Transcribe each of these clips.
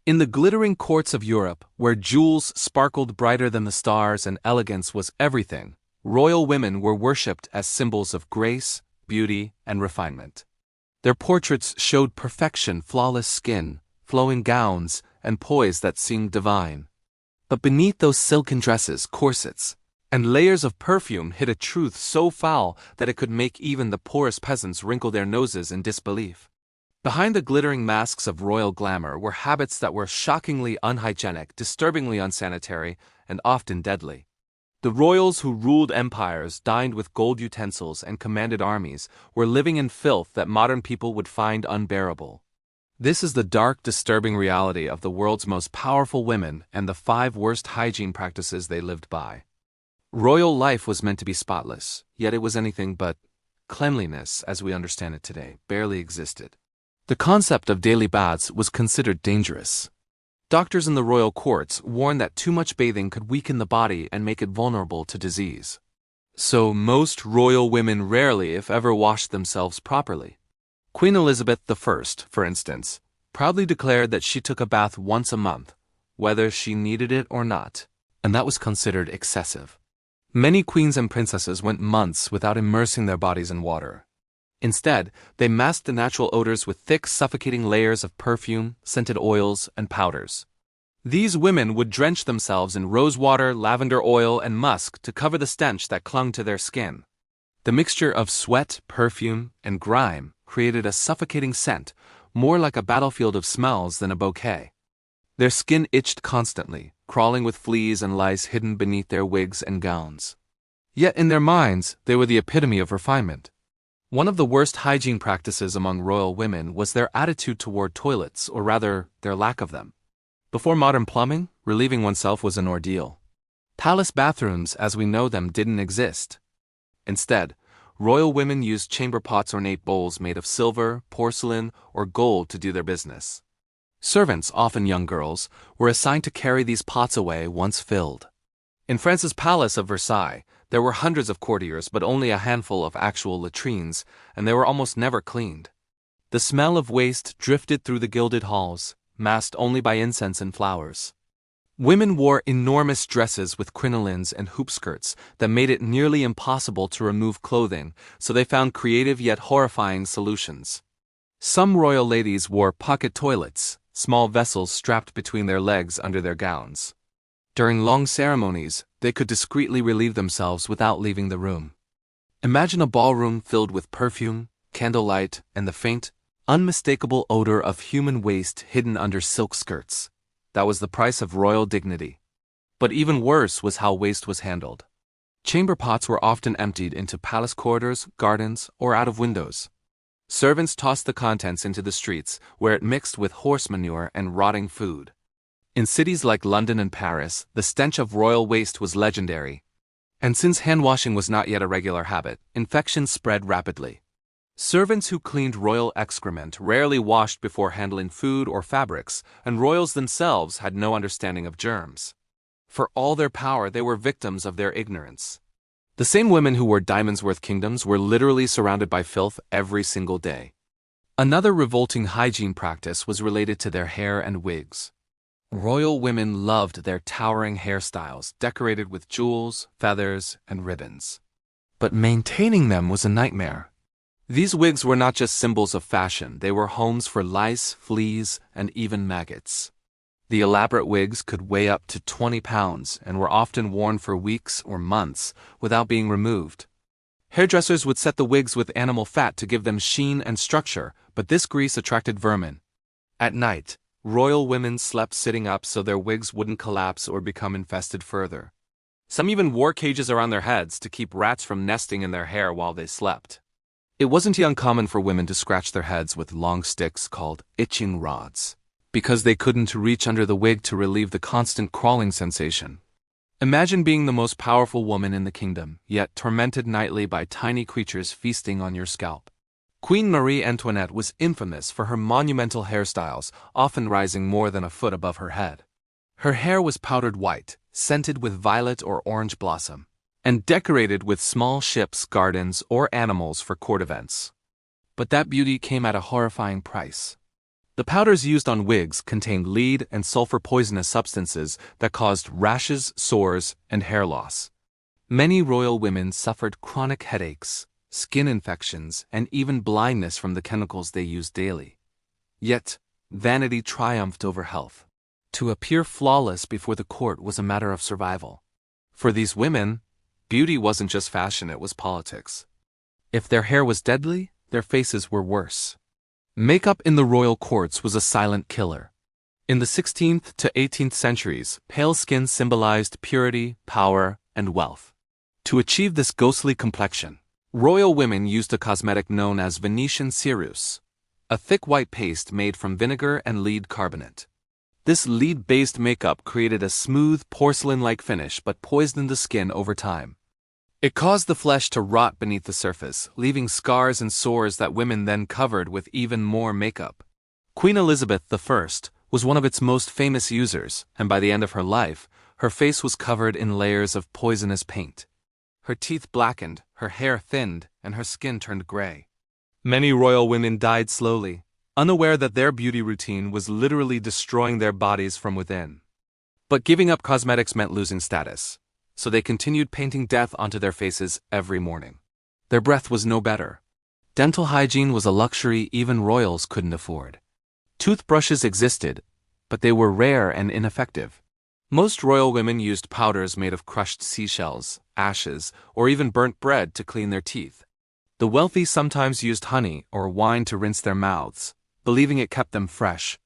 In the glittering courts of Europe, where jewels sparkled brighter than the stars and elegance was everything, royal women were worshipped as symbols of grace, beauty, and refinement. Their portraits showed perfection, flawless skin, flowing gowns, and poise that seemed divine. But beneath those silken dresses, corsets, and layers of perfume hid a truth so foul that it could make even the poorest peasants wrinkle their noses in disbelief. Behind the glittering masks of royal glamour were habits that were shockingly unhygienic, disturbingly unsanitary, and often deadly. The royals who ruled empires, dined with gold utensils, and commanded armies were living in filth that modern people would find unbearable. This is the dark, disturbing reality of the world's most powerful women and the 5 worst hygiene practices they lived by. Royal life was meant to be spotless, yet it was anything but. Cleanliness, as we understand it today, barely existed. The concept of daily baths was considered dangerous. Doctors in the royal courts warned that too much bathing could weaken the body and make it vulnerable to disease. So most royal women rarely, if ever, washed themselves properly. Queen Elizabeth I, for instance, proudly declared that she took a bath once a month, whether she needed it or not, and that was considered excessive. Many queens and princesses went months without immersing their bodies in water. Instead, they masked the natural odors with thick, suffocating layers of perfume, scented oils, and powders. These women would drench themselves in rose water, lavender oil, and musk to cover the stench that clung to their skin. The mixture of sweat, perfume, and grime created a suffocating scent, more like a battlefield of smells than a bouquet. Their skin itched constantly, crawling with fleas and lice hidden beneath their wigs and gowns. Yet in their minds, they were the epitome of refinement. One of the worst hygiene practices among royal women was their attitude toward toilets, or rather, their lack of them. Before modern plumbing, relieving oneself was an ordeal. Palace bathrooms, as we know them, didn't exist. Instead, royal women used chamber pots, ornate bowls made of silver, porcelain, or gold to do their business. Servants, often young girls, were assigned to carry these pots away once filled. In France's Palace of Versailles, there were hundreds of courtiers but only a handful of actual latrines, and they were almost never cleaned. The smell of waste drifted through the gilded halls, masked only by incense and flowers. Women wore enormous dresses with crinolines and hoop skirts that made it nearly impossible to remove clothing, so they found creative yet horrifying solutions. Some royal ladies wore pocket toilets, small vessels strapped between their legs under their gowns. During long ceremonies, they could discreetly relieve themselves without leaving the room. Imagine a ballroom filled with perfume, candlelight, and the faint, unmistakable odor of human waste hidden under silk skirts. That was the price of royal dignity. But even worse was how waste was handled. Chamber pots were often emptied into palace corridors, gardens, or out of windows. Servants tossed the contents into the streets, where it mixed with horse manure and rotting food. In cities like London and Paris, the stench of royal waste was legendary. And since hand-washing was not yet a regular habit, infections spread rapidly. Servants who cleaned royal excrement rarely washed before handling food or fabrics, and royals themselves had no understanding of germs. For all their power, they were victims of their ignorance. The same women who wore diamonds-worth kingdoms were literally surrounded by filth every single day. Another revolting hygiene practice was related to their hair and wigs. Royal women loved their towering hairstyles, decorated with jewels, feathers, and ribbons. But maintaining them was a nightmare. These wigs were not just symbols of fashion, they were homes for lice, fleas, and even maggots. The elaborate wigs could weigh up to 20 pounds and were often worn for weeks or months without being removed. Hairdressers would set the wigs with animal fat to give them sheen and structure, but this grease attracted vermin. At night, royal women slept sitting up so their wigs wouldn't collapse or become infested further. Some even wore cages around their heads to keep rats from nesting in their hair while they slept. It wasn't uncommon for women to scratch their heads with long sticks called itching rods, because they couldn't reach under the wig to relieve the constant crawling sensation. Imagine being the most powerful woman in the kingdom, yet tormented nightly by tiny creatures feasting on your scalp. Queen Marie Antoinette was infamous for her monumental hairstyles, often rising more than a foot above her head. Her hair was powdered white, scented with violet or orange blossom, and decorated with small ships, gardens, or animals for court events. But that beauty came at a horrifying price. The The powders used on wigs contained lead and sulfur poisonous substances that caused rashes, sores, and hair loss. Many royal women suffered chronic headaches, skin infections, and even blindness from the chemicals they used daily. Yet, vanity triumphed over health. To appear flawless before the court was a matter of survival. For these women, beauty wasn't just fashion, it was politics. If their hair was deadly, their faces were worse. Makeup in the royal courts was a silent killer. In the 16th to 18th centuries, pale skin symbolized purity, power, and wealth. To achieve this ghostly complexion, royal women used a cosmetic known as Venetian ceruse, a thick white paste made from vinegar and lead carbonate. This lead-based makeup created a smooth, porcelain-like finish but poisoned the skin over time. It caused the flesh to rot beneath the surface, leaving scars and sores that women then covered with even more makeup. Queen Elizabeth I was one of its most famous users, and by the end of her life, her face was covered in layers of poisonous paint. Her teeth blackened, her hair thinned, and her skin turned gray. Many royal women died slowly, unaware that their beauty routine was literally destroying their bodies from within. But giving up cosmetics meant losing status, so they continued painting death onto their faces every morning. Their breath was no better. Dental hygiene was a luxury even royals couldn't afford. Toothbrushes existed, but they were rare and ineffective. Most royal women used powders made of crushed seashells, ashes, or even burnt bread to clean their teeth. The wealthy sometimes used honey or wine to rinse their mouths, believing it kept them fresh.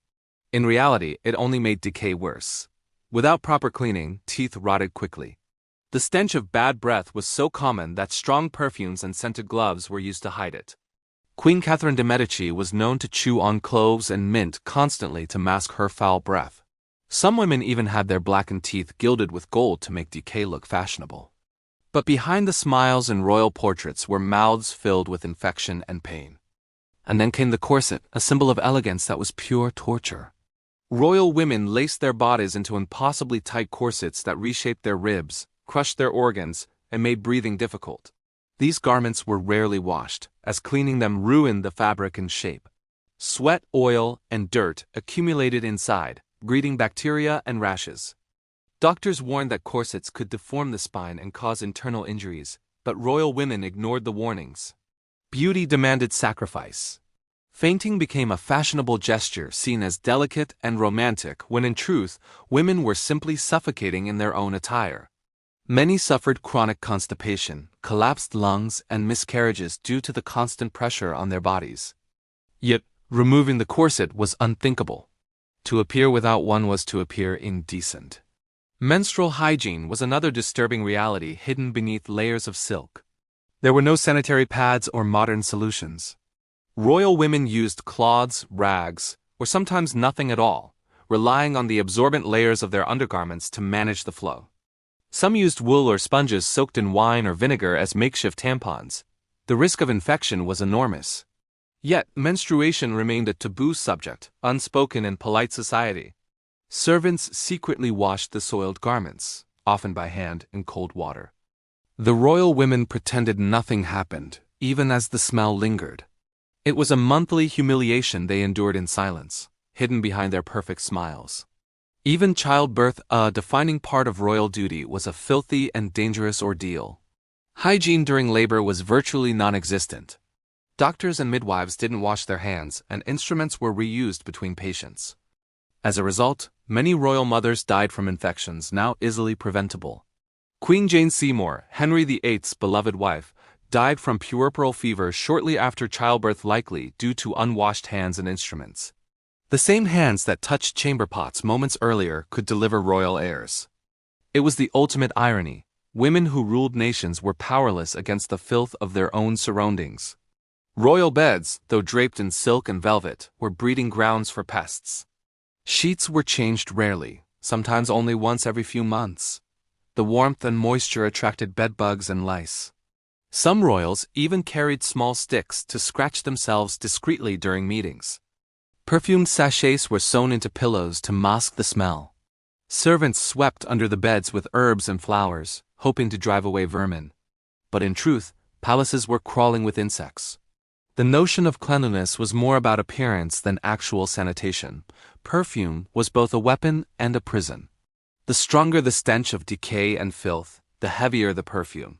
In reality, it only made decay worse. Without proper cleaning, teeth rotted quickly. The stench of bad breath was so common that strong perfumes and scented gloves were used to hide it. Queen Catherine de' Medici was known to chew on cloves and mint constantly to mask her foul breath. Some women even had their blackened teeth gilded with gold to make decay look fashionable. But behind the smiles and royal portraits were mouths filled with infection and pain. And then came the corset, a symbol of elegance that was pure torture. Royal women laced their bodies into impossibly tight corsets that reshaped their ribs, crushed their organs, and made breathing difficult. These garments were rarely washed, as cleaning them ruined the fabric and shape. Sweat, oil, and dirt accumulated inside, breeding bacteria and rashes. Doctors warned that corsets could deform the spine and cause internal injuries, but royal women ignored the warnings. Beauty demanded sacrifice. Fainting became a fashionable gesture seen as delicate and romantic when in truth, women were simply suffocating in their own attire. Many suffered chronic constipation, collapsed lungs, and miscarriages due to the constant pressure on their bodies. Yet, removing the corset was unthinkable. To appear without one was to appear indecent. Menstrual hygiene was another disturbing reality hidden beneath layers of silk. There were no sanitary pads or modern solutions. Royal women used cloths, rags, or sometimes nothing at all, relying on the absorbent layers of their undergarments to manage the flow. Some used wool or sponges soaked in wine or vinegar as makeshift tampons. The risk of infection was enormous. Yet, menstruation remained a taboo subject, unspoken in polite society. Servants secretly washed the soiled garments, often by hand in cold water. The royal women pretended nothing happened, even as the smell lingered. It was a monthly humiliation they endured in silence, hidden behind their perfect smiles. Even childbirth, a defining part of royal duty, was a filthy and dangerous ordeal. Hygiene during labor was virtually non-existent. Doctors and midwives didn't wash their hands, and instruments were reused between patients. As a result, many royal mothers died from infections now easily preventable. Queen Jane Seymour, Henry VIII's beloved wife, died from puerperal fever shortly after childbirth, likely due to unwashed hands and instruments. The same hands that touched chamber pots moments earlier could deliver royal heirs. It was the ultimate irony. Women who ruled nations were powerless against the filth of their own surroundings. Royal beds, though draped in silk and velvet, were breeding grounds for pests. Sheets were changed rarely, sometimes only once every few months. The warmth and moisture attracted bedbugs and lice. Some royals even carried small sticks to scratch themselves discreetly during meetings. Perfumed sachets were sewn into pillows to mask the smell. Servants swept under the beds with herbs and flowers, hoping to drive away vermin. But in truth, palaces were crawling with insects. The notion of cleanliness was more about appearance than actual sanitation. Perfume was both a weapon and a prison. The stronger the stench of decay and filth, the heavier the perfume.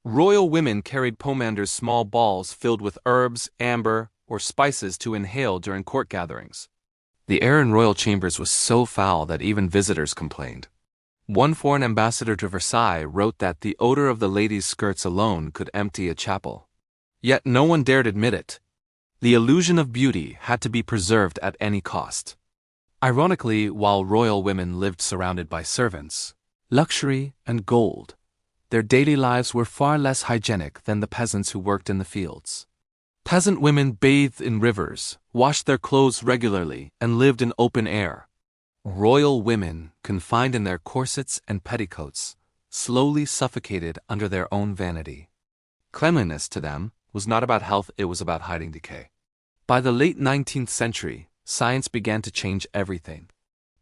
Royal women carried pomanders, small balls filled with herbs, amber, or spices to inhale during court gatherings. The air in royal chambers was so foul that even visitors complained. One foreign ambassador to Versailles wrote that the odor of the ladies' skirts alone could empty a chapel. Yet no one dared admit it. The illusion of beauty had to be preserved at any cost. Ironically, while royal women lived surrounded by servants, luxury, and gold, their daily lives were far less hygienic than the peasants who worked in the fields. Peasant women bathed in rivers, washed their clothes regularly, and lived in open air. Royal women, confined in their corsets and petticoats, slowly suffocated under their own vanity. Cleanliness, to them, was not about health, it was about hiding decay. By the late 19th century, science began to change everything.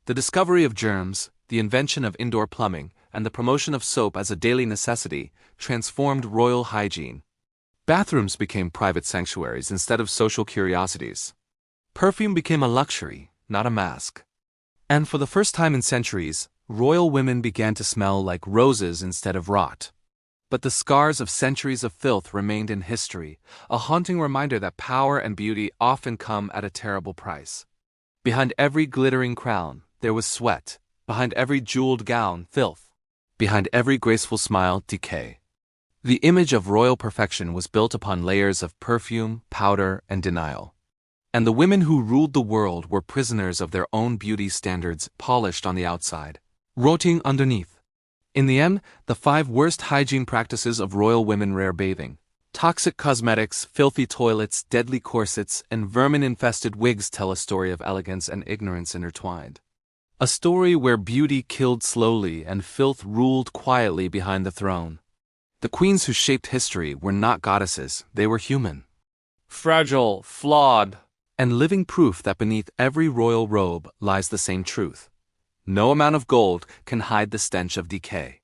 The discovery of germs, the invention of indoor plumbing, and the promotion of soap as a daily necessity transformed royal hygiene. Bathrooms became private sanctuaries instead of social curiosities. Perfume became a luxury, not a mask. And for the first time in centuries, royal women began to smell like roses instead of rot. But the scars of centuries of filth remained in history, a haunting reminder that power and beauty often come at a terrible price. Behind every glittering crown, there was sweat. Behind every jeweled gown, filth. Behind every graceful smile, decay. The image of royal perfection was built upon layers of perfume, powder, and denial. And the women who ruled the world were prisoners of their own beauty standards, polished on the outside, rotting underneath. In the end, the 5 worst hygiene practices of royal women: rare bathing, toxic cosmetics, filthy toilets, deadly corsets, and vermin-infested wigs tell a story of elegance and ignorance intertwined. A story where beauty killed slowly and filth ruled quietly behind the throne. The queens who shaped history were not goddesses, they were human. Fragile, flawed, and living proof that beneath every royal robe lies the same truth. No amount of gold can hide the stench of decay.